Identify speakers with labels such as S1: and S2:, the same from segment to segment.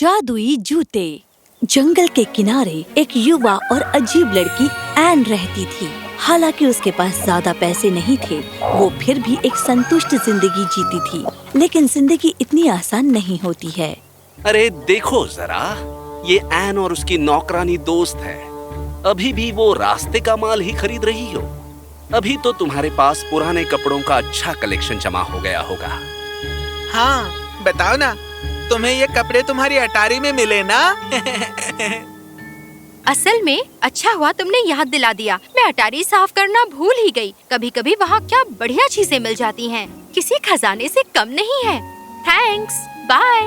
S1: जादुई जूते। जंगल के किनारे एक युवा और अजीब लड़की एन रहती थी। हालांकि उसके पास ज्यादा पैसे नहीं थे, वो फिर भी एक संतुष्ट जिंदगी जीती थी। लेकिन जिंदगी इतनी आसान नहीं होती है।
S2: अरे देखो जरा, ये एन और उसकी नौकरानी दोस्त है। अभी भी वो रास्ते का माल ही खरीद रही हो। अभी तो तुम्हारे पास पुराने कपड़ों का अच्छा कलेक्शन जमा हो गया होगा।
S3: हाँ, बताओ ना, तुम्हें ये कपड़े तुम्हारी अटारी में मिले ना?
S4: असल में अच्छा हुआ तुमने याद दिला दिया। मैं अटारी साफ करना भूल ही गई। कभी कभी वहाँ क्या बढ़िया चीजें मिल जाती हैं। किसी खजाने से कम नहीं है। Thanks, bye.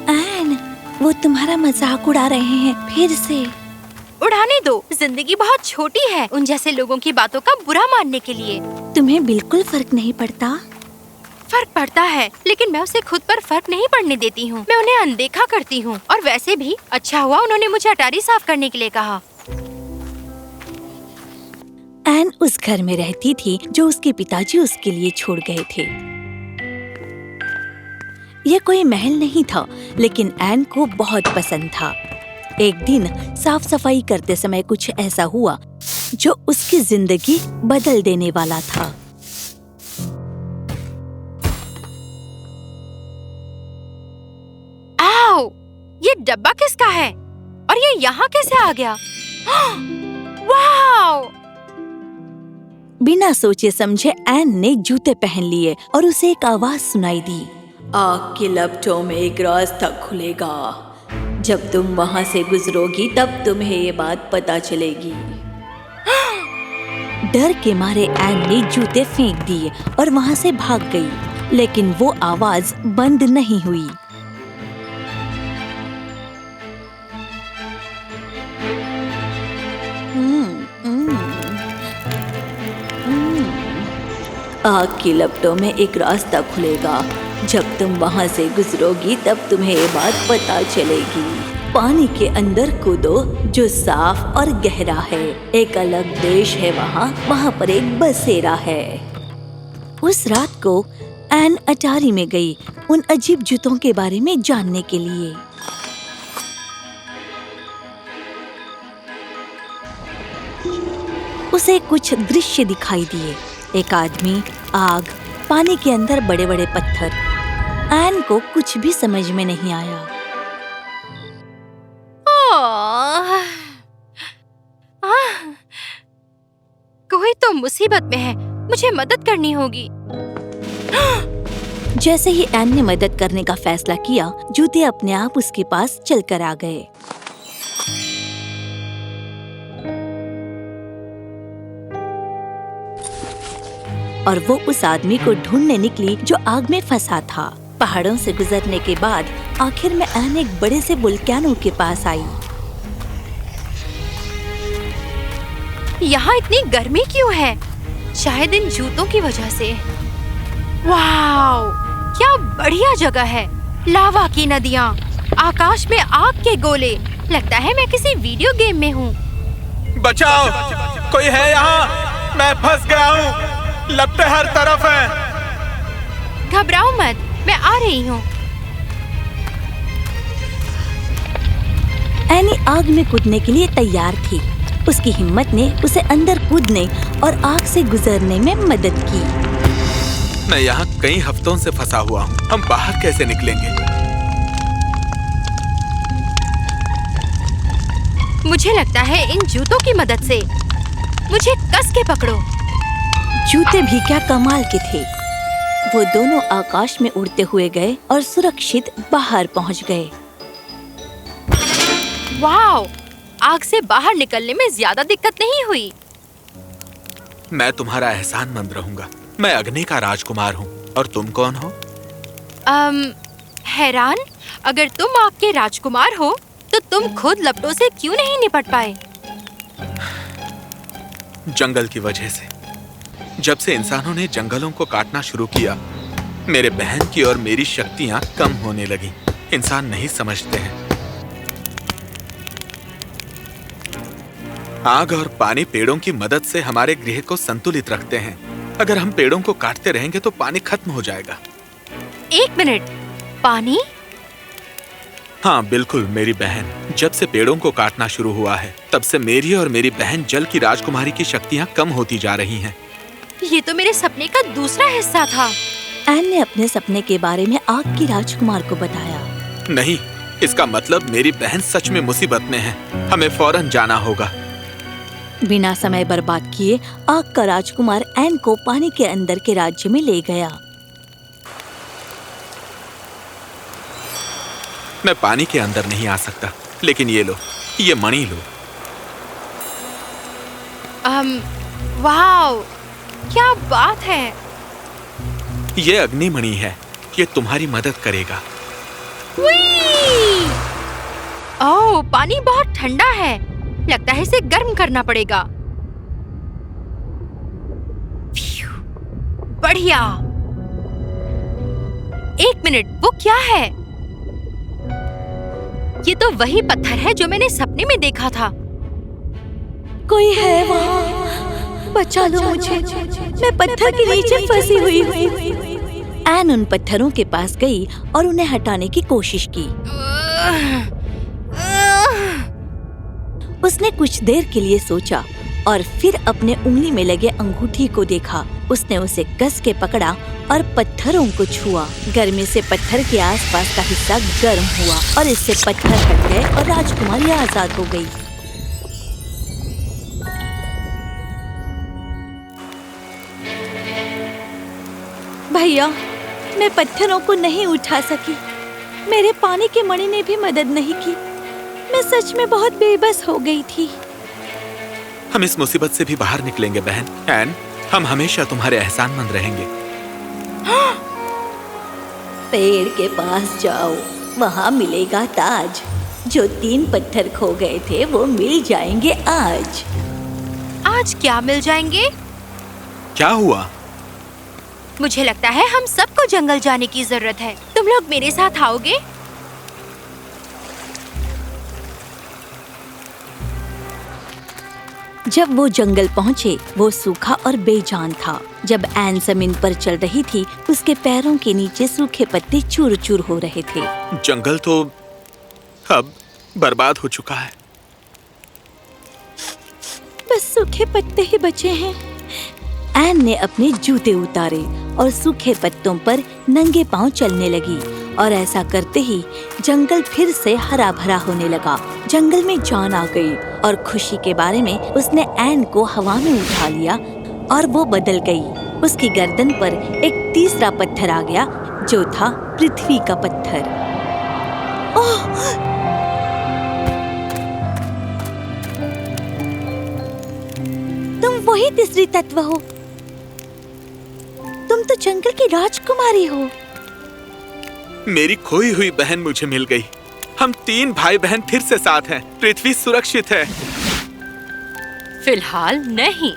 S1: एन, वो तुम्हारा मजाक उड़ा रहे हैं फिर से।
S4: उड़ाने दो, जिंदगी बहुत छोटी है उन जैसे लोगों की बातों का बुरा मानने के लिए।
S1: तुम्हें बिल्कुल फर्क नहीं पड़ता?
S4: फर्क पड़ता है, लेकिन मैं उसे खुद पर फर्क नहीं पड़ने देती हूँ। मैं उन्हें अनदेखा करती हूँ। और वैसे भी अच्छा हुआ उन्होंने मुझे अटारी साफ करने के लिए कहा।
S1: एन उस घर में रहती थी जो उसके पिताजी उसके लिए छोड़ गए थे। यह कोई महल नहीं था, लेकिन एन को बहुत पसंद था। एक दिन साफ सफाई करते समय कुछ ऐसा हुआ जो उसकी जिंदगी बदल देने वाला था।
S4: आओ, ये डब्बा किसका है? और ये यहाँ कैसे आ गया? वाव!
S1: बिना सोचे समझे एन ने जूते पहन लिए और उसे एक आवाज सुनाई दी। आग के लपटों में एक रास्ता खुलेगा। जब तुम वहाँ से गुजरोगी तब तुम्हें ये बात पता चलेगी। डर के मारे एन ने जूते फेंक दिए और वहाँ से भाग गई, लेकिन वो आवाज बंद नहीं हुई। आग की लपटों में एक रास्ता खुलेगा। जब तुम वहाँ से गुजरोगी तब तुम्हें ये बात पता चलेगी। पानी के अंदर कूदो जो साफ और गहरा है। एक अलग देश है वहाँ पर एक बसेरा है। उस रात को एन अटारी में गई उन अजीब जूतों के बारे में जानने के लिए। उसे कुछ दृश्य दिखाई दिए। एक आदमी, आग, पानी के अंदर बड़े बड़े पत्थर। एन को कुछ भी समझ में नहीं आया।
S4: कोई तो मुसीबत में है, मुझे मदद करनी होगी।
S1: जैसे ही एन ने मदद करने का फैसला किया, जूते अपने आप उसके पास चलकर आ गए। और वो उस आदमी को ढूंढने निकली जो आग में फंसा था। पहाड़ों से गुजरने के बाद आखिर में एन एक बड़े से वोल्केनो के पास आई।
S4: यहाँ इतनी गर्मी क्यों है? शायद इन जूतों की वजह से। वाव! क्या बढ़िया जगह है। लावा की नदियाँ, आकाश में आग के गोले। लगता है मैं किसी वीडियो गेम में हूँ।
S3: बचाओ, कोई है यहाँ? मैं फंस गया हूँ। लपटें हर तरफ हैं।
S4: घबराओ मत, मैं आ रही हूँ।
S1: एनी आग में कूदने के लिए तैयार थी। उसकी हिम्मत ने उसे अंदर कूदने और आग से गुजरने में मदद की।
S3: मैं यहाँ कई हफ्तों से फंसा हुआ हूँ। हम बाहर कैसे निकलेंगे?
S4: मुझे लगता है इन जूतों की मदद से। मुझे कस के पकड़ो।
S1: जूते भी क्या कमाल के थे। वो दोनों आकाश में उड़ते हुए गए और सुरक्षित बाहर पहुंच गए।
S4: वाव! आग से बाहर निकलने में ज्यादा दिक्कत नहीं हुई।
S3: मैं तुम्हारा एहसानमंद रहूंगा। मैं अग्नि का राजकुमार हूँ। और तुम कौन हो?
S4: हैरान, अगर तुम आग के राजकुमार हो तो तुम खुद लपटों से क्यों नहीं निपट पाए?
S3: जंगल की वजह से। जब से इंसानों ने जंगलों को काटना शुरू किया, मेरे बहन की और मेरी शक्तियां कम होने लगी। इंसान नहीं समझते हैं। आग और पानी पेड़ों की मदद से हमारे गृह को संतुलित रखते हैं। अगर हम पेड़ों को काटते रहेंगे तो पानी खत्म हो जाएगा।
S4: 1 मिनट, पानी?
S3: हाँ बिल्कुल मेरी बहन, जब से पेड़ों को काटना शुरू हुआ है तब से मेरी और मेरी बहन जल की राजकुमारी की शक्तियाँ कम होती जा रही हैं।
S4: ये तो मेरे सपने का दूसरा हिस्सा था।
S1: एन ने अपने सपने के बारे में आग की राजकुमार को बताया।
S3: नहीं, इसका मतलब मेरी बहन सच में मुसीबत में है। हमें फौरन जाना होगा।
S1: बिना समय बर्बाद किए आग का राजकुमार एन को पानी के अंदर के राज्य में ले गया।
S3: मैं पानी के अंदर नहीं आ सकता, लेकिन ये लो, ये मणि लो।
S4: वाओ, क्या बात है।
S3: ये अग्नि मणि है, ये तुम्हारी मदद करेगा।
S4: ओह, पानी बहुत ठंडा है, लगता है इसे गर्म करना पड़ेगा। बढ़िया। 1 मिनट, वो क्या है? ये तो वही पत्थर है जो मैंने सपने में देखा था।
S1: कोई है वहाँ, बचा लो मुझे, मैं पत्थर के नीचे फंसी हुई हूँ। एन उन पत्थरों के पास गई और उन्हें हटाने की कोशिश की। उसने कुछ देर के लिए सोचा और फिर अपने उंगली में लगे अंगूठी को देखा। उसने उसे कस के पकड़ा और पत्थरों को छुआ। गर्मी से पत्थर के आसपास का हिस्सा गर्म हुआ और इससे पत्थर हट गए और राजकुमारी आजाद हो गई। भैया, मैं पत्थरों को नहीं उठा सकी। मेरे पानी के मणि ने भी मदद नहीं की। मैं सच में बहुत बेबस हो गई थी।
S3: हम इस मुसीबत से भी बाहर निकलेंगे बहन। एन, हम हमेशा तुम्हारे एहसानमंद रहेंगे।
S1: पेड़ के पास जाओ, वहाँ मिलेगा ताज। जो 3 पत्थर खो गए थे वो मिल जाएंगे आज।
S4: आज क्या मिल जाएंगे?
S3: क्या हुआ?
S4: मुझे लगता है हम सबको जंगल जाने की जरूरत है। तुम लोग मेरे साथ आओगे?
S1: जब वो जंगल पहुँचे, वो सूखा और बेजान था। जब एन जमीन पर चल रही थी, उसके पैरों के नीचे सूखे पत्ते चूर चूर हो रहे थे।
S3: जंगल तो अब बर्बाद हो चुका है।
S1: बस सूखे पत्ते ही बचे हैं। एन ने अपने जूते उतारे और सूखे पत्तों पर नंगे पांव चलने लगी और ऐसा करते ही जंगल फिर से हरा भरा होने लगा। जंगल में जान आ गई और खुशी के बारे में उसने एन को हवा में उठा लिया और वो बदल गई। उसकी गर्दन पर एक तीसरा पत्थर आ गया जो था पृथ्वी का पत्थर। ओह! तुम वही तीसरी तत्व हो। तुम तो जंगल की राजकुमारी हो।
S3: मेरी खोई हुई बहन मुझे मिल गई। हम 3 भाई बहन फिर से साथ हैं। पृथ्वी सुरक्षित है।
S4: फिलहाल नहीं।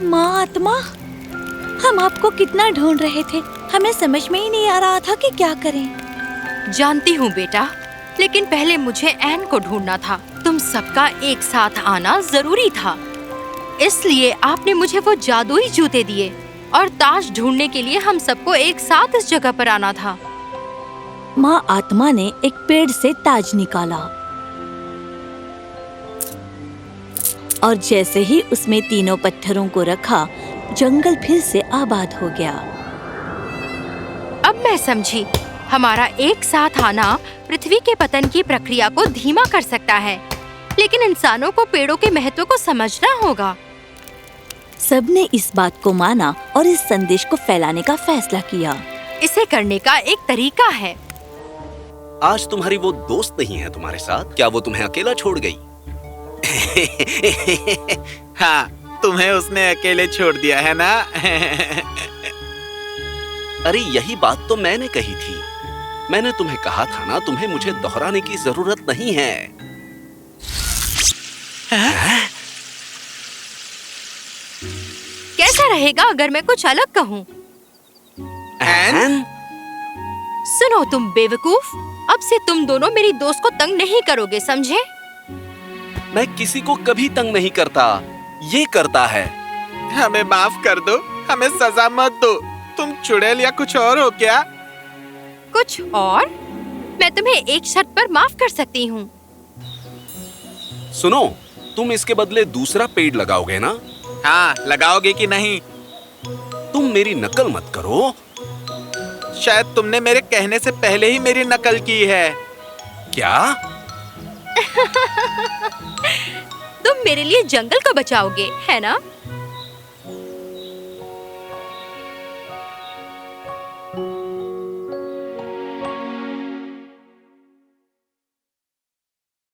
S1: माँ आत्मा, हम आपको कितना ढूंढ रहे थे। हमें समझ में ही नहीं आ रहा था कि क्या करें।
S4: जानती हूँ बेटा, लेकिन पहले मुझे एन को ढूंढना था। तुम सबका एक साथ आना जरूरी था, इसलिए आपने मुझे वो जादुई जूते दिए और ताज ढूंढने के लिए हम सबको एक साथ इस जगह पर आना था।
S1: माँ आत्मा ने एक पेड़ से ताज निकाला और जैसे ही उसमें तीनों पत्थरों को रखा, जंगल फिर से आबाद हो गया।
S4: अब मैं समझी, हमारा एक साथ आना पृथ्वी के पतन की प्रक्रिया को धीमा कर सकता है, लेकिन इंसानों को पेड़ों के महत्व को समझना होगा।
S1: सबने इस बात को माना और इस संदेश को फैलाने का फैसला किया।
S4: इसे करने का एक तरीका है।
S2: आज तुम्हारी वो दोस्त नहीं है तुम्हारे साथ? क्या वो तुम्हें अकेला छोड़ गई?
S3: हाँ, तुम्हें उसने अकेले छोड़ दिया है ना?
S2: अरे यही बात तो मैंने कही थी। मैंने तुम्हें कहा था ना, तुम्हें मुझे दोहराने की जरूरत नहीं है।
S4: कैसा रहेगा अगर मैं कुछ अलग कहूँ?
S2: एन?
S4: सुनो तुम बेवकूफ, अब से तुम दोनों मेरी दोस्त को तंग नहीं करोगे, समझे?
S2: मैं किसी को कभी तंग नहीं करता, ये करता है।
S3: हमें माफ कर दो, हमें सजा मत दो। तुम चुड़ैल या कुछ और हो क्या?
S4: कुछ और? मैं तुम्हें एक शर्त पर माफ कर सकती हूँ।
S2: सुनो, तुम इसके बदले दूसरा पेड़ लगाओगे ना?
S3: हाँ, लगाओगे कि नहीं?
S2: तुम मेरी नकल मत करो।
S3: शायद तुमने मेरे कहने से पहले ही मेरी नकल की है।
S2: क्या?
S4: तुम मेरे लिए जंगल को बचाओगे, है ना?